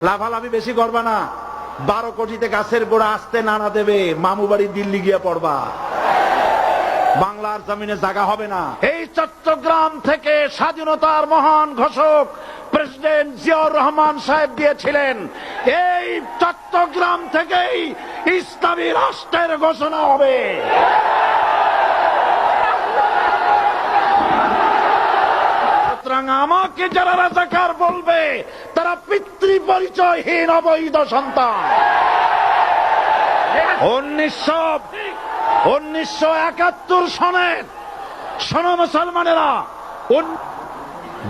লাভালাভি বেশি করবা না, 12 কোটিতে গাছের গোড়া আসতে নানা দেবে, মামু বাড়ি দিল্লি গিয়ে পড়বা, বাংলার জমিনে জায়গা হবে না। এই চট্টগ্রাম থেকে স্বাধীনতার মহান ঘোষক প্রেসিডেন্ট জিয়াউর রহমান সাহেব দিয়েছিলেন, এই চট্টগ্রাম থেকেই ইসলামী রাষ্ট্রের ঘোষণা হবে। আমাকে যারা রাজাকার বলবে তারা পিতৃ পরিচয়হীন অবৈধ সন্তান। 1971 সনের শোনো মুসলমানেরা,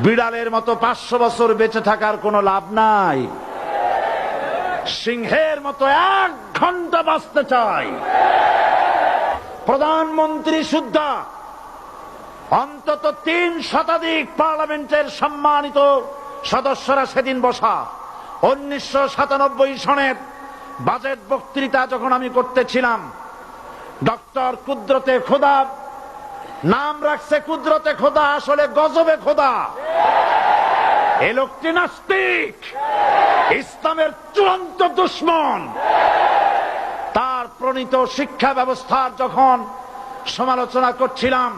বিড়ালের মতো 500 বছর বেঁচে থাকার কোনো লাভ নাই, সিংহের মতো 1 ঘন্টা বাঁচতে চাই। প্রধানমন্ত্রী সুদ্ধা অন্তত 3 শতাধিক পার্লামেন্টের সম্মানিত সদস্যরা সেদিন বসা। 1997 সনের বাজেট বক্তৃতা যখন আমি করতেছিলাম, ডক্টর কুদরতে খোদা, নাম রাখছে কুদরতে খোদা, আসলে গজবে খোদা। এ লোকটি নাস্তিক, ইসলামের চূড়ান্ত দুশমন। তার প্রণীত শিক্ষা ব্যবস্থার যখন সমালোচনা করছিলাম,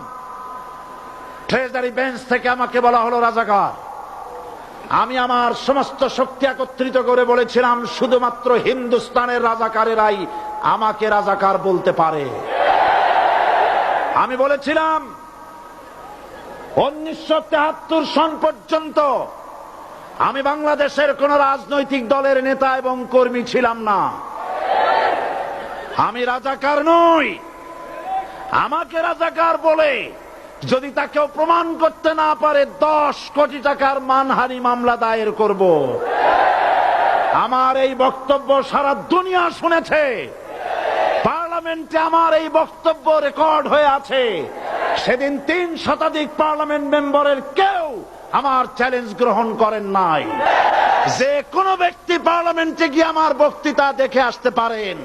ট্রেজারি বেঞ্চ থেকে আমাকে বলা হলো রাজাকার। আমি আমার সমস্ত শক্তি একত্রিত করে বলেছিলাম, শুধুমাত্র হিন্দুস্তানের রাজাকারেরাই আমাকে রাজাকার বলতে পারে। আমি বলেছিলাম 1973 সন পর্যন্ত আমি বাংলাদেশের কোন রাজনৈতিক দলের নেতা এবং কর্মী ছিলাম না। আমি রাজাকার নই। আমাকে রাজাকার বলে যদি তাকেও প্রমাণ করতে না পারে, 10 কোটি টাকার মানহানি মামলা দায়ের করব। আমার এই বক্তব্য সারা দুনিয়া শুনেছে, পার্লামেন্টে আমার এই বক্তব্য রেকর্ড হয়ে আছে। সেদিন 3 শতাধিক পার্লামেন্ট মেম্বারের কেউ আমার চ্যালেঞ্জ গ্রহণ করেন নাই। যে কোনো ব্যক্তি পার্লামেন্টে গিয়ে আমার বক্তৃতা দেখে আসতে পারেন।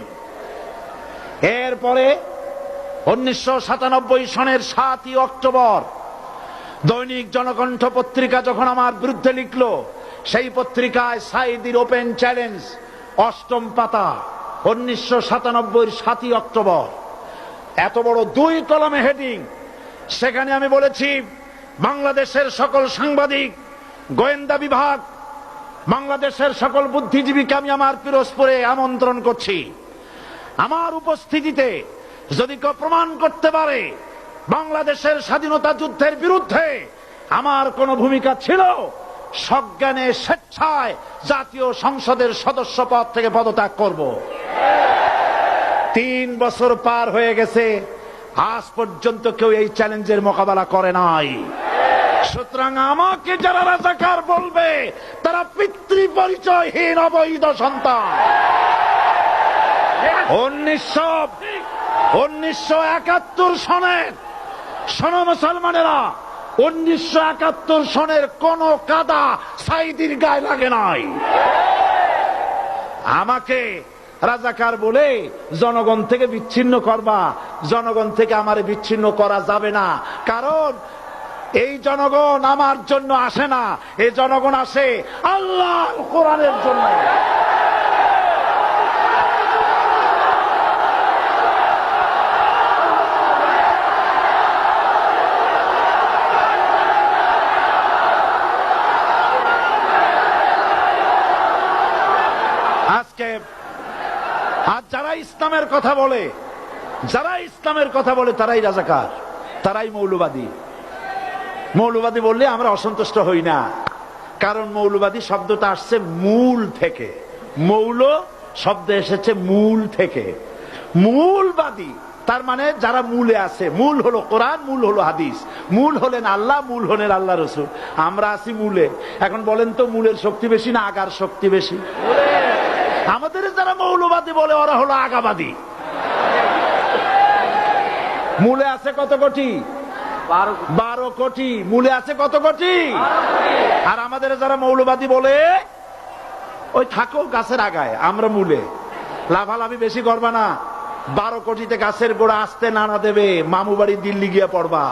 এরপরে 1997 সনের 7 অক্টোবর দৈনিক জনকণ্ঠ পত্রিকা যখন আমার বিরুদ্ধে লিখল, সেই পত্রিকায় সাইদির ওপেন চ্যালেঞ্জ 8ম পাতা, 1997 7 অক্টোবর, এত বড় 2 কলমে হেডিং। সেখানে আমি বলেছি, বাংলাদেশের সকল সাংবাদিক, গোয়েন্দা বিভাগ, বাংলাদেশের সকল বুদ্ধিজীবীকে আমি আমার পিরোজপুরে আমন্ত্রণ করছি। আমার উপস্থিতিতে যদি কেউ প্রমাণ করতে পারে বাংলাদেশের স্বাধীনতা যুদ্ধের বিরুদ্ধে আমার কোন ভূমিকা ছিল, সজ্ঞানে স্বেচ্ছায় জাতীয় সংসদের সদস্য পদ থেকে পদত্যাগ করব। 3 বছর পার হয়ে গেছে, আজ পর্যন্ত কেউ এই চ্যালেঞ্জের মোকাবেলা করে নাই। সুতরাং আমাকে যারা রাজাকার বলবে তারা পিতৃ পরিচয়হীন অবৈধ সন্তান। 1971 সনের শোনো মুসলমানেরা, 1971 সনের কোন কাদা সাইদির গায়ে লাগে নাই। আমাকে রাজাকার বলে জনগণ থেকে বিচ্ছিন্ন করবা, জনগণ থেকে আমারে বিচ্ছিন্ন করা যাবে না। কারণ এই জনগণ আমার জন্য আসে না, এই জনগণ আসে আল্লাহ কোরআনের জন্য। আর যারা ইসলামের কথা বলে, তারাই রাজাকার, তারাই মৌলবাদী। মৌলবাদী বললে আমরা অসন্তুষ্ট হই না, কারণ মৌলবাদী শব্দটা আসছে মূল থেকে। মৌল শব্দ এসেছে মূল থেকে। মূলবাদী তার মানে যারা মূলে আছে। মূল হলো কোরআন, মূল হলো হাদিস, মূল হলেন আল্লাহ, মূল হলেন আল্লাহ রসুল। আমরা আছি মূলে। এখন বলেন তো, মূলের শক্তি বেশি না আগার শক্তি বেশি? আমাদের যারা মৌলবাদী বলে ওরা হলো আগাবাদী। মূলে আছে কত কোটি? 12 কোটি। মূলে আছে কত কোটি? আর আমাদের যারা মৌলবাদী বলে, ওই থাকো গাছের আগায়, আমরা মূলে। লাভালাভি বেশি করবা না, 12 কোটিতে গাছের গোড়া আসতে নানা দেবে, মামু বাড়ি দিল্লি গিয়ে পড়বা,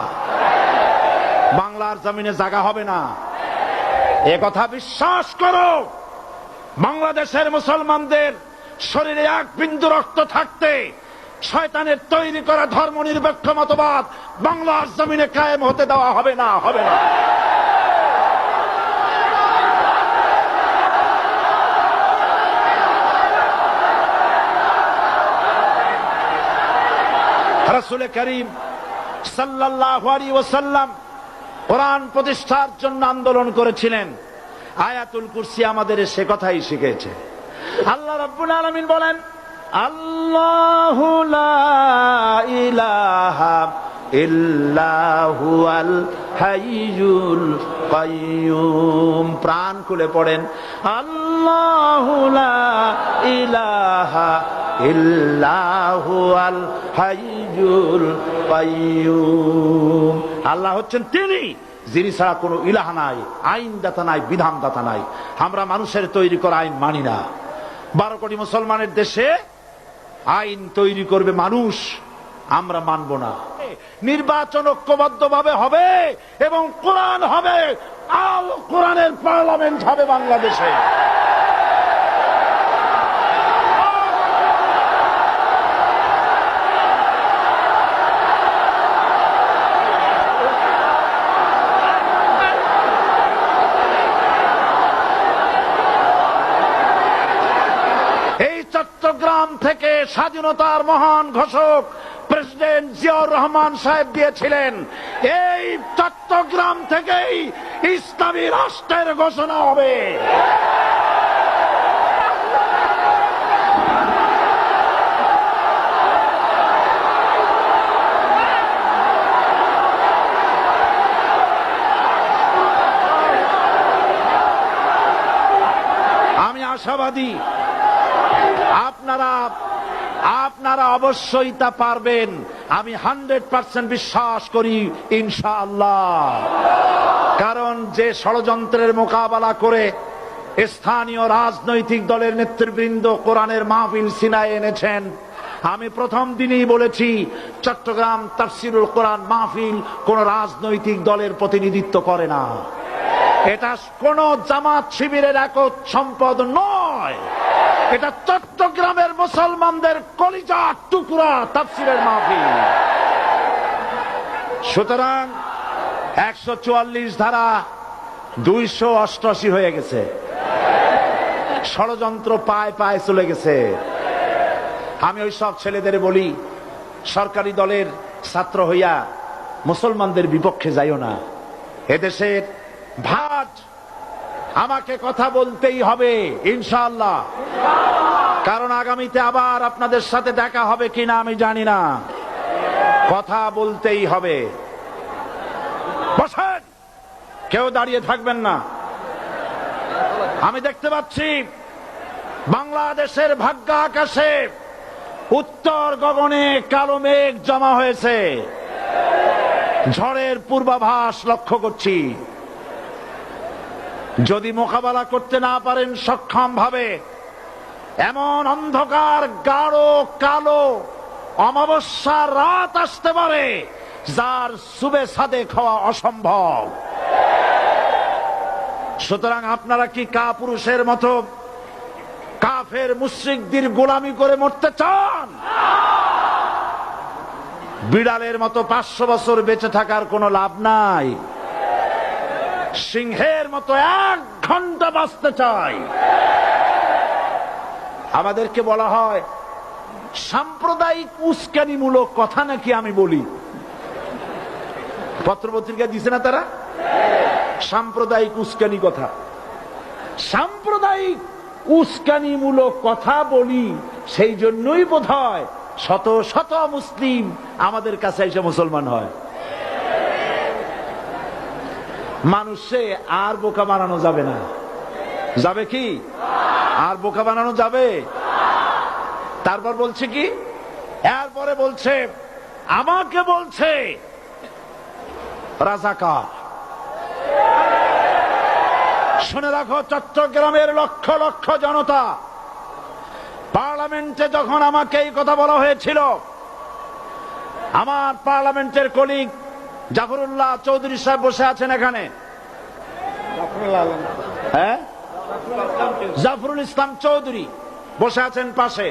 বাংলার জমিনে জায়গা হবে না। এ কথা বিশ্বাস করো। বাংলাদেশের মুসলমানদের শরীরে এক বিন্দু রক্ত থাকতে শয়তানের তৈরি করা ধর্মনিরপেক্ষ মতবাদ বাংলার জমিনে কায়েম হতে দেওয়া হবে না, হবে না। রাসূল করিম সাল্লাল্লাহু আলাইহি ওয়াসাল্লাম কোরআন প্রতিষ্ঠার জন্য আন্দোলন করেছিলেন। আয়াতুল কুরসি আমাদের সে কথাই শিখিয়েছে। আল্লাহ রাব্বুল আলামিন বলেন, আল্লাহু লা ইলাহা ইল্লা হুয়াল হাইয়ুল কাইয়্যুম। প্রাণ খুলে পড়েন, আল্লাহু লা ইলাহা ইল্লা হুয়াল হাইয়ুল কাইয়্যুম। আল্লাহ হচ্ছেন তিনি যিনি ছাড়া কোনো ইলাহ নাই, আইনদাতা নাই, বিধানদাতা নাই। আমরা মানুষের তৈরি করা আইন মানি না। 12 কোটি মুসলমানের দেশে আইন তৈরি করবে মানুষ, আমরা মানব না। নির্বাচন ঐক্যবদ্ধভাবে হবে এবং কোরআন হবে, আল কোরআনের পার্লামেন্ট হবে বাংলাদেশে। চট্টগ্রাম থেকে স্বাধীনতার মহান ঘোষক প্রেসিডেন্ট জিয়াউর রহমান সাহেব দিয়েছিলেন। এই চট্টগ্রাম থেকেই ইসলামী রাষ্ট্রের ঘোষণা হবে। আমি আশাবাদী আপনারা অবশ্যই তা পারবেন। আমি 100% বিশ্বাস করি ইনশাআল্লাহ। কারণ যে ষড়যন্ত্রের মোকাবেলা করে স্থানীয় রাজনৈতিক দলের নেতৃবৃন্দ কোরআনের মাহফিল সিনায় এনেছেন, আমি প্রথম দিনই বলেছি চট্টগ্রাম তাফসিরুল কোরআন মাহফিল কোন রাজনৈতিক দলের প্রতিনিধিত্ব করে না। এটা কোন জামাত শিবিরের একক সম্পদ নয়। এটা চট্টগ্রামের মুসলমানদের কলিজার টুকরা তাফসিরের মাহফিল। সুতরাং 144 ধারা 288 হয়ে গেছে। ষড়যন্ত্র পায় পায় চলে গেছে। আমি ওই সব ছেলেদের বলি, সরকারি দলের ছাত্র হইয়া মুসলমানদের বিপক্ষে যাইও না। এদেশের ভাট আমাকে কথা বলতেই হবে ইনশাআল্লাহ। কারণ আগামীতে আবার আপনাদের সাথে দেখা হবে কিনা আমি জানি না। কথা বলতেই হবে। বসেন, কেউ দাঁড়িয়ে থাকবেন না। আমি দেখতে পাচ্ছি বাংলাদেশের ভাগ্য আকাশে উত্তর গগনে কালো মেঘ জমা হয়েছে। ঝড়ের পূর্বাভাস লক্ষ্য করছি। যদি মোকাবেলা করতে না পারেন সক্ষম ভাবে, এমন অন্ধকার গাঢ় কালো অমাবস্যার রাত আসতে পারে যার সুবে সাদেক হওয়া অসম্ভব। সুতরাং আপনারা কি কাপুরুষের মতো কাফের মুশরিকদের গোলামি করে মরতে চান? বিড়ালের মতো 500 বছর বেঁচে থাকার কোনো লাভ নাই। সিংহের মতো 1 ঘন্টা বাঁচতে চাই। আমাদেরকে বলা হয় সাম্প্রদায়িক উস্কানিমূলক কথা নাকি আমি বলি। পত্রপত্রিকা দিছে না তারা? সাম্প্রদায়িক উস্কানি কথা। সাম্প্রদায়িক উস্কানিমূলক কথা বলি, সেই জন্যই বোধহয় শত শত মুসলিম আমাদের কাছে এসে মুসলমান হয়। মানুষে আর বোকা বানানো যাবে না। যাবে কি? আর বোকা বানানো যাবে? তারপর বলছে কি, এরপরে বলছে আমাকে বলছে রাজাকার। শুনে রাখো চট্টগ্রামের লক্ষ লক্ষ জনতা, পার্লামেন্টে যখন আমাকে এই কথা বলা হয়েছিল, আমার পার্লামেন্টের কলিগ জাফরুল্লাহ চৌধুরী সাহেব বসে আছেন এখানে। হ্যাঁ, জাফরুল ইসলাম চৌধুরী বসে আছেন পাশে।